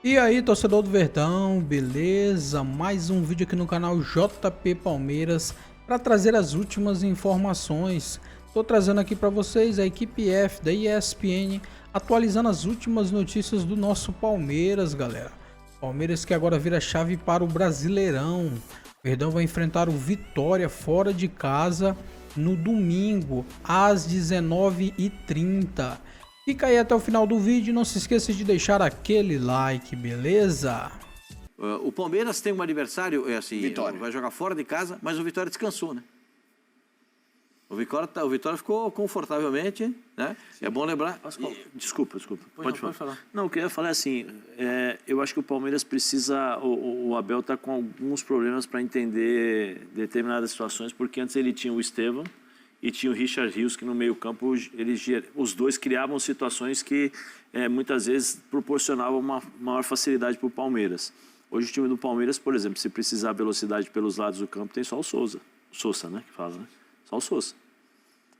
E aí, torcedor do Verdão, beleza? Mais um vídeo aqui no canal JP Palmeiras para trazer as últimas informações. Estou trazendo aqui para vocês a equipe F da ESPN atualizando as últimas notícias do nosso Palmeiras, galera. Palmeiras que agora vira chave para o Brasileirão. O Verdão vai enfrentar o Vitória fora de casa no domingo às 19h30. Fica aí até o final do vídeo e não se esqueça de deixar aquele like, beleza? O Palmeiras tem um adversário, Vitória. Vai jogar fora de casa, mas o Vitória descansou, né? O Vitória ficou confortavelmente, né? É bom lembrar... Desculpa. Pode falar. Não, eu queria falar assim, eu acho que o Palmeiras precisa, o Abel está com alguns problemas para entender determinadas situações, porque antes ele tinha o Estevão e tinha o Richard Rios, que no meio campo os dois criavam situações que muitas vezes proporcionavam uma maior facilidade para o Palmeiras. Hoje o time do Palmeiras, por exemplo, se precisar velocidade pelos lados do campo, tem só o Sousa, né, que fala, né? Só o Sousa.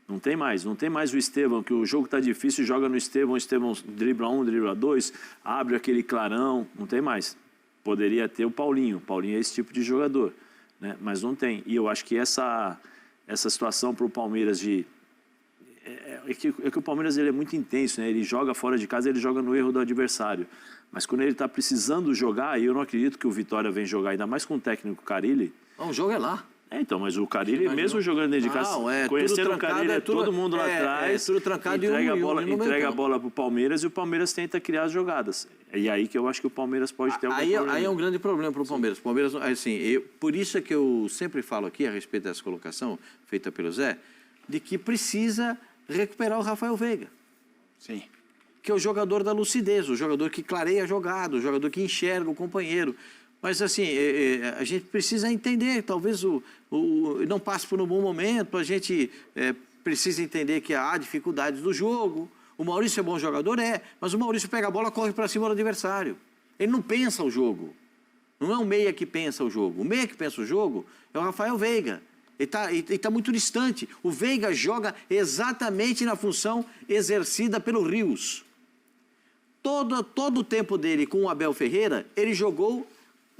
Não tem mais o Estevão, que o jogo está difícil, joga no Estevão, o Estevão dribla um, dribla dois, abre aquele clarão, não tem mais. Poderia ter o Paulinho é esse tipo de jogador, né? Mas não tem. E eu acho que essa situação para o Palmeiras é que o Palmeiras ele é muito intenso, né? Ele joga fora de casa, ele joga no erro do adversário. Mas quando ele está precisando jogar, e eu não acredito que o Vitória vem jogar, ainda mais com o técnico Carille. Não, o jogo é lá. Então, mas o Carille, mesmo jogando dentro de casa, conhecendo o Carille, todo mundo lá atrás, tudo trancado entrega a bola para o Palmeiras e o Palmeiras tenta criar as jogadas. E aí que eu acho que o Palmeiras pode ter algum problema. Aí é um grande problema para o Palmeiras. O Palmeiras, assim, por isso é que eu sempre falo aqui, a respeito dessa colocação feita pelo Zé, de que precisa recuperar o Rafael Veiga. Sim. Que é o jogador da lucidez, o jogador que clareia a jogada, o jogador que enxerga o companheiro. Mas, assim, a gente precisa entender, talvez não passe por um bom momento, a gente precisa entender que há dificuldades do jogo. O Maurício é bom jogador? Mas o Maurício pega a bola e corre para cima do adversário. Ele não pensa o jogo. Não é o meia que pensa o jogo. O meia que pensa o jogo é o Rafael Veiga. Ele tá muito distante. O Veiga joga exatamente na função exercida pelo Rios. Todo o tempo dele com o Abel Ferreira, ele jogou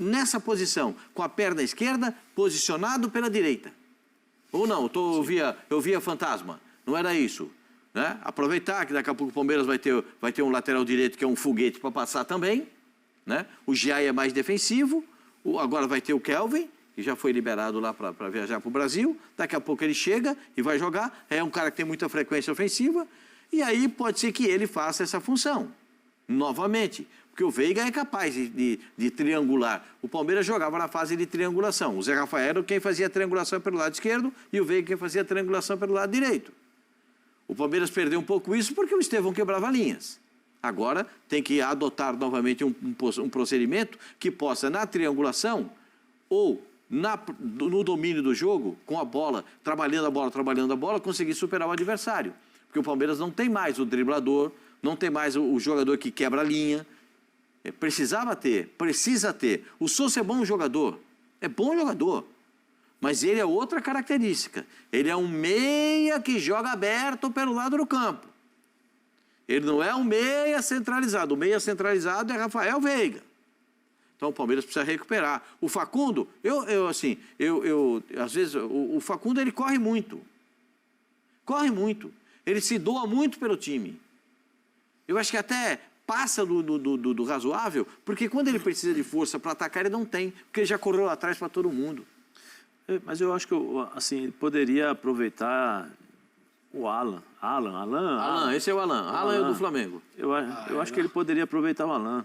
nessa posição, com a perna esquerda posicionado pela direita. Ou não, eu via fantasma. Não era isso, né? Aproveitar que daqui a pouco o Palmeiras vai ter um lateral direito que é um foguete para passar também, né? O Giai é mais defensivo, agora vai ter o Kelvin, que já foi liberado lá para viajar para o Brasil. Daqui a pouco ele chega e vai jogar. É um cara que tem muita frequência ofensiva. E aí pode ser que ele faça essa função novamente. Porque o Veiga é capaz de triangular. O Palmeiras jogava na fase de triangulação. O Zé Rafael era quem fazia a triangulação pelo lado esquerdo e o Veiga quem fazia a triangulação pelo lado direito. O Palmeiras perdeu um pouco isso porque o Estevão quebrava linhas. Agora tem que adotar novamente um procedimento que possa, na triangulação ou no domínio do jogo, com a bola, trabalhando a bola, conseguir superar o adversário. Porque o Palmeiras não tem mais o driblador, não tem mais o jogador que quebra a linha. Precisa ter. O Sousa é bom jogador, mas ele é outra característica. Ele é um meia que joga aberto pelo lado do campo. Ele não é um meia centralizado. O meia centralizado é Rafael Veiga. Então o Palmeiras precisa recuperar. O Facundo, às vezes, o Facundo ele corre muito. Ele se doa muito pelo time. Eu acho que até passa do razoável, porque quando ele precisa de força para atacar, ele não tem, porque ele já correu lá atrás para todo mundo. Mas eu acho que, assim, poderia aproveitar o Alan, esse é o Alan. Alan é o do Flamengo. Eu acho que ele poderia aproveitar o Alan.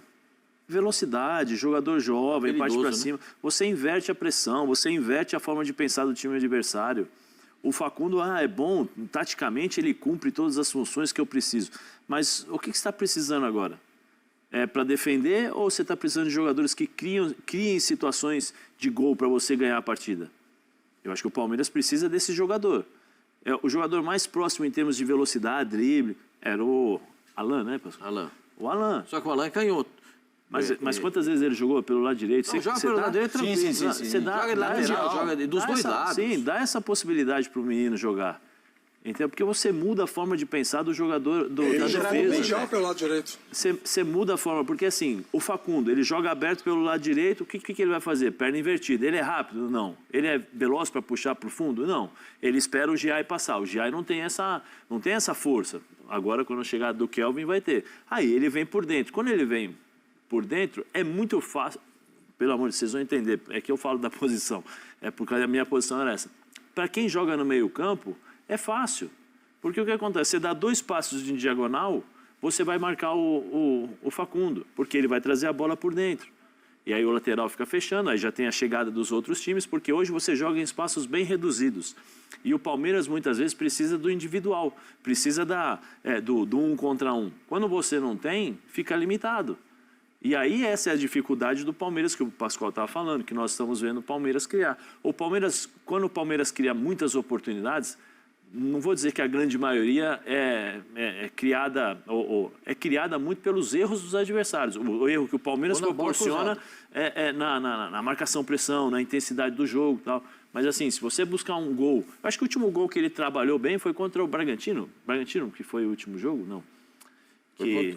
Velocidade, jogador jovem, parte para cima. Você inverte a pressão, você inverte a forma de pensar do time adversário. O Facundo, é bom, taticamente ele cumpre todas as funções que eu preciso. Mas o que você está precisando agora? É para defender ou você está precisando de jogadores que criem situações de gol para você ganhar a partida? Eu acho que o Palmeiras precisa desse jogador. O jogador mais próximo em termos de velocidade, drible, era o Alan, né, Pascoal? Alan. O Alan. Só que o Alan é canhoto. Mas quantas vezes ele jogou pelo lado direito? Não, joga pelo lado direito tranquilo. Você dá, joga lateral, joga dos dois lados. Sim, dá essa possibilidade para o menino jogar. Entendeu? Porque você muda a forma de pensar do jogador da defesa. Ele pelo lado direito. Você muda a forma, porque assim, o Facundo, ele joga aberto pelo lado direito, o que ele vai fazer? Perna invertida. Ele é rápido? Não. Ele é veloz para puxar para o fundo? Não. Ele espera o Giai passar. O Giai não tem essa força. Agora, quando chegar do Kelvin, vai ter. Aí ele vem por dentro. Quando ele vem por dentro, é muito fácil. Pelo amor de Deus, vocês vão entender. É que eu falo da posição. É porque a minha posição era essa. Para quem joga no meio campo, é fácil, porque o que acontece? Você dá 2 passos de diagonal, você vai marcar o Facundo, porque ele vai trazer a bola por dentro. E aí o lateral fica fechando, aí já tem a chegada dos outros times, porque hoje você joga em espaços bem reduzidos. E o Palmeiras muitas vezes precisa do individual, precisa do 1 contra 1. Quando você não tem, fica limitado. E aí essa é a dificuldade do Palmeiras, que o Pascoal estava falando, que nós estamos vendo o Palmeiras criar. Quando o Palmeiras cria muitas oportunidades, não vou dizer que a grande maioria é criada muito pelos erros dos adversários. O erro que o Palmeiras proporciona na marcação-pressão, na intensidade do jogo e tal. Mas assim, se você buscar um gol... Eu acho que o último gol que ele trabalhou bem foi contra o Bragantino. Bragantino, que foi o último jogo? Não.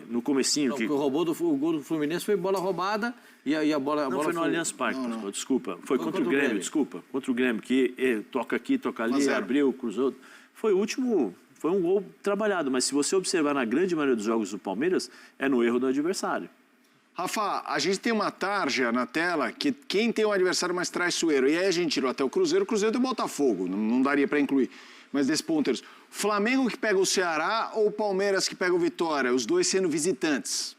No comecinho... Não, o gol do Fluminense foi bola roubada e a bola... Não, foi no Allianz Parque, desculpa. Foi contra o Grêmio, desculpa. Contra o Grêmio, que toca aqui, toca ali, abriu, cruzou... Foi o último, foi um gol trabalhado, mas se você observar na grande maioria dos jogos do Palmeiras, é no erro do adversário. Rafa, a gente tem uma tarja na tela que quem tem um adversário mais traiçoeiro, e aí a gente tirou até o Cruzeiro do Botafogo, não daria para incluir, mas desses ponteiros. Flamengo que pega o Ceará ou Palmeiras que pega o Vitória, os dois sendo visitantes?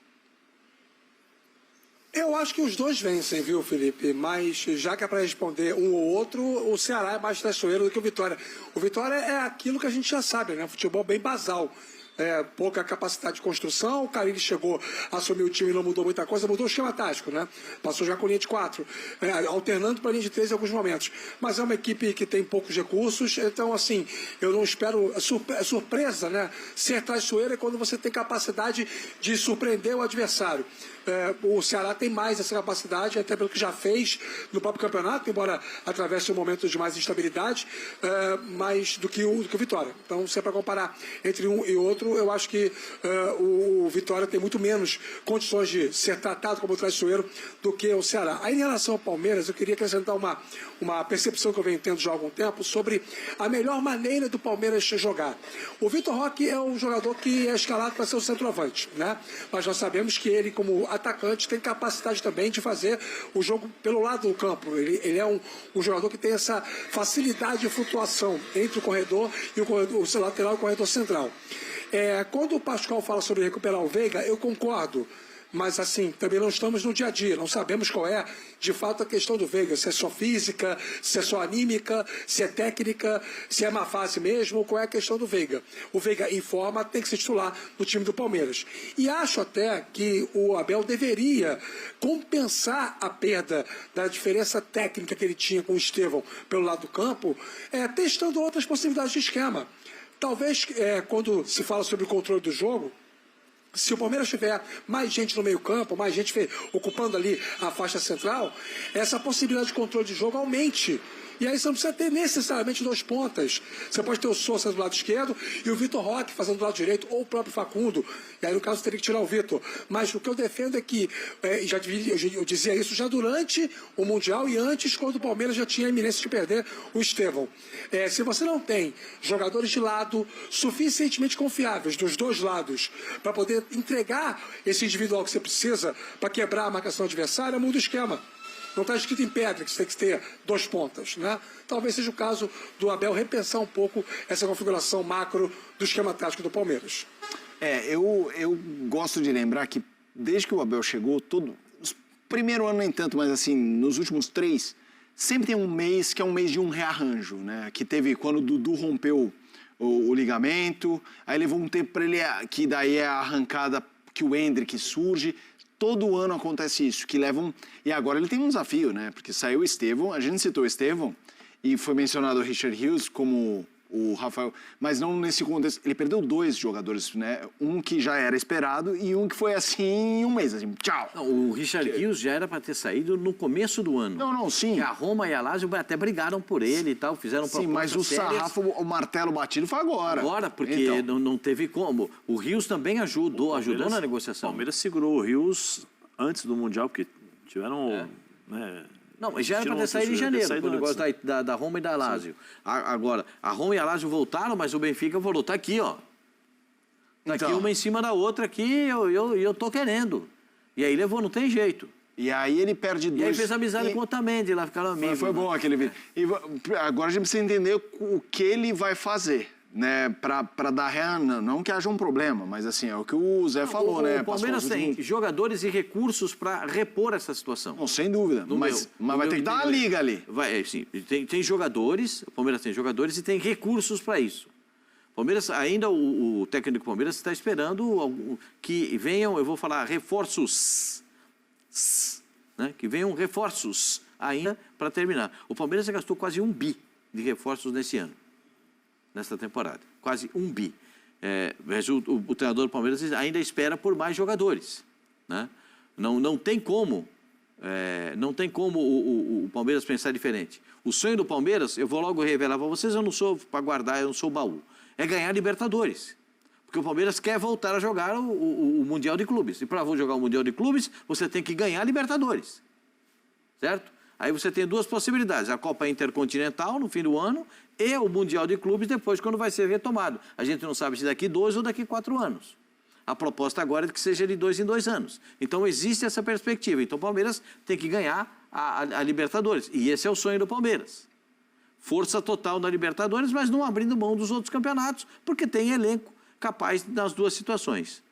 Eu acho que os dois vencem, viu, Felipe? Mas já que é para responder um ou outro, o Ceará é mais traiçoeiro do que o Vitória. O Vitória é aquilo que a gente já sabe, né? Futebol bem basal. Pouca capacidade de construção, o Carille chegou, assumiu o time e não mudou muita coisa, mudou o esquema tático, né? Passou já com linha de 4, alternando para linha de 3 em alguns momentos. Mas é uma equipe que tem poucos recursos, então assim, eu não espero surpresa, né? Ser traiçoeiro é quando você tem capacidade de surpreender o adversário. O Ceará tem mais essa capacidade, até pelo que já fez no próprio campeonato, embora atravesse um momento de mais instabilidade, mais do que o Vitória. Então, se é para comparar entre um e outro, eu acho que o Vitória tem muito menos condições de ser tratado como traiçoeiro do que o Ceará. Aí, em relação ao Palmeiras, eu queria acrescentar uma percepção que eu venho tendo já há algum tempo sobre a melhor maneira do Palmeiras jogar. O Vitor Roque é um jogador que é escalado para ser o centroavante, né? Mas nós sabemos que ele, como atacante, tem capacidade também de fazer o jogo pelo lado do campo. Ele é um jogador que tem essa facilidade de flutuação entre o corredor e o lateral e o corredor central. Quando o Pascoal fala sobre recuperar o Veiga, eu concordo. Mas, assim, também não estamos no dia a dia, não sabemos qual é, de fato, a questão do Veiga, se é só física, se é só anímica, se é técnica, se é má fase mesmo, qual é a questão do Veiga. O Veiga, em forma, tem que se titular no time do Palmeiras. E acho até que o Abel deveria compensar a perda da diferença técnica que ele tinha com o Estevão pelo lado do campo, testando outras possibilidades de esquema. Talvez, quando se fala sobre o controle do jogo, se o Palmeiras tiver mais gente no meio campo, mais gente ocupando ali a faixa central, essa possibilidade de controle de jogo aumente. E aí você não precisa ter necessariamente 2 pontas. Você pode ter o Sousa do lado esquerdo e o Vitor Roque fazendo do lado direito, ou o próprio Facundo. E aí, no caso, teria que tirar o Vitor. Mas o que eu defendo é que, eu dizia isso já durante o Mundial e antes, quando o Palmeiras já tinha a iminência de perder o Estevão. Se você não tem jogadores de lado suficientemente confiáveis dos 2 lados para poder entregar esse individual que você precisa para quebrar a marcação adversária, muda o esquema. Não está escrito em pedra que você tem que ter 2 pontas, né? Talvez seja o caso do Abel repensar um pouco essa configuração macro do esquema tático do Palmeiras. Eu gosto de lembrar que desde que o Abel chegou, primeiro ano nem tanto, mas assim, nos últimos 3, sempre tem um mês que é um mês de um rearranjo, né? Que teve quando o Dudu rompeu o ligamento, aí levou um tempo para ele, que daí é a arrancada que o Endrick surge. Todo ano acontece isso, que levam... E agora ele tem um desafio, né? Porque saiu o Estevão, a gente citou o Estevão, e foi mencionado o Richard Hughes como o Rafael, mas não nesse contexto. Ele perdeu 2 jogadores, né? Um que já era esperado e um que foi assim em um mês, assim, tchau. Não, o Richard Rios já era para ter saído no começo do ano. Não, sim. E a Roma e a Lazio até brigaram por ele e tal, fizeram Sim, mas o sarrafo, o martelo batido foi agora. Agora, porque então, não teve como. O Rios também ajudou na negociação. O Palmeiras segurou o Rios antes do Mundial, porque tiveram... Né, não, mas já era para ter saído em janeiro, por negócio da Roma e da Lazio. Agora, a Roma e a Lazio voltaram, mas o Benfica falou, tá aqui, ó. Tá aqui uma em cima da outra aqui, eu tô querendo. E aí levou, não tem jeito. E aí ele perde 2... E aí fez amizade com o Otamendi, lá ficaram amigos. Foi bom aquele vídeo. E agora a gente precisa entender o que ele vai fazer, né? Pra dar não que haja um problema, mas assim, é o que o Zé falou, né? O Palmeiras tem jogadores e recursos para repor essa situação. Não, sem dúvida. Mas vai ter que dar uma liga ali. Sim, tem jogadores, o Palmeiras tem jogadores e tem recursos para isso. Palmeiras, ainda o técnico do Palmeiras está esperando que venham, eu vou falar, reforços, né? Que venham reforços ainda para terminar. O Palmeiras já gastou quase 1 bi de reforços nesse ano, nesta temporada. Quase 1 bi. Mas o treinador do Palmeiras ainda espera por mais jogadores, né? Não tem como, o Palmeiras pensar diferente. O sonho do Palmeiras, eu vou logo revelar para vocês, eu não sou para guardar, eu não sou baú. É ganhar Libertadores. Porque o Palmeiras quer voltar a jogar o Mundial de Clubes. E para jogar o Mundial de Clubes, você tem que ganhar Libertadores. Certo? Aí você tem 2 possibilidades. A Copa Intercontinental, no fim do ano, e o Mundial de Clubes depois, quando vai ser retomado. A gente não sabe se daqui 2 ou daqui 4 anos. A proposta agora é que seja de 2 em 2 anos. Então, existe essa perspectiva. Então, o Palmeiras tem que ganhar a Libertadores. E esse é o sonho do Palmeiras. Força total na Libertadores, mas não abrindo mão dos outros campeonatos, porque tem elenco capaz nas 2 situações.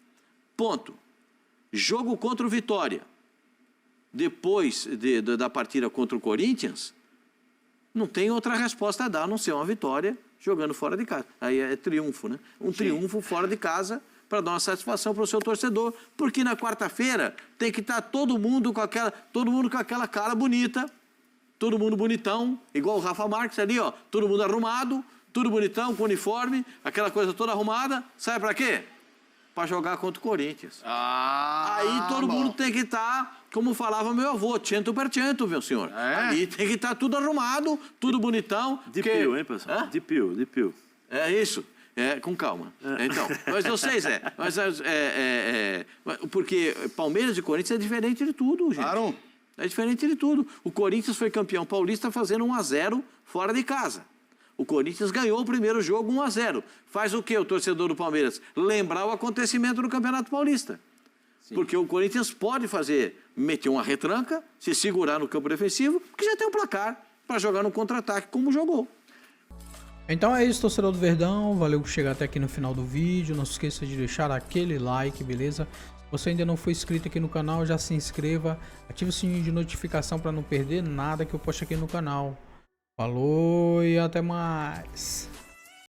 Ponto. Jogo contra o Vitória. Depois da partida contra o Corinthians, não tem outra resposta a dar, a não ser uma vitória jogando fora de casa. Aí é triunfo, né? Triunfo fora de casa para dar uma satisfação para o seu torcedor, porque na quarta-feira tem que estar todo mundo com aquela cara bonita, todo mundo bonitão, igual o Rafa Marques ali, ó, todo mundo arrumado, tudo bonitão, com uniforme, aquela coisa toda arrumada. Sabe para quê? Para jogar contra o Corinthians. Aí todo mundo tem que estar, como falava meu avô, cento per cento, meu senhor. Ali tem que estar tudo arrumado, tudo bonitão. De pio, hein, pessoal? De pio. É isso. Com calma. Então, mas vocês porque Palmeiras e Corinthians é diferente de tudo, gente. Claro. É diferente de tudo. O Corinthians foi campeão paulista fazendo 1-0 fora de casa. O Corinthians ganhou o primeiro jogo 1-0. Faz o quê o torcedor do Palmeiras? Lembrar o acontecimento do Campeonato Paulista. Sim. Porque o Corinthians pode meter uma retranca, se segurar no campo defensivo, porque já tem um placar para jogar no contra-ataque como jogou. Então é isso, torcedor do Verdão. Valeu por chegar até aqui no final do vídeo. Não se esqueça de deixar aquele like, beleza? Se você ainda não for inscrito aqui no canal, já se inscreva. Ative o sininho de notificação para não perder nada que eu posto aqui no canal. Falou e até mais.